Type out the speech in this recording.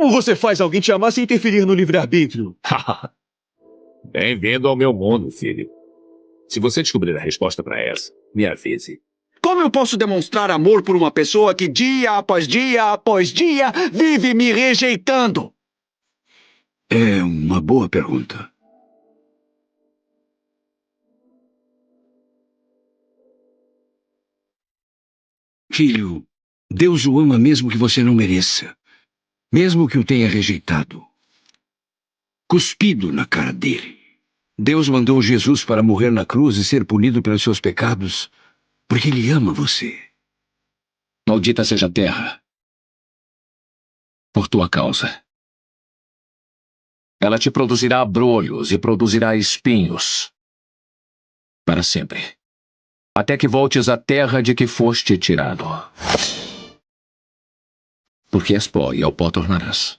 Como você faz alguém te amar sem interferir no livre-arbítrio? Bem-vindo ao meu mundo, filho. Se você descobrir a resposta para essa, me avise. Como eu posso demonstrar amor por uma pessoa que dia após dia vive me rejeitando? É uma boa pergunta. Filho, Deus o ama mesmo que você não mereça. Mesmo que o tenha rejeitado. Cuspido na cara dele. Deus mandou Jesus para morrer na cruz e ser punido pelos seus pecados, porque Ele ama você. Maldita seja a terra. Por tua causa. Ela te produzirá abrolhos e produzirá espinhos. Para sempre. Até que voltes à terra de que foste tirado. Porque és pó e ao pó tornarás.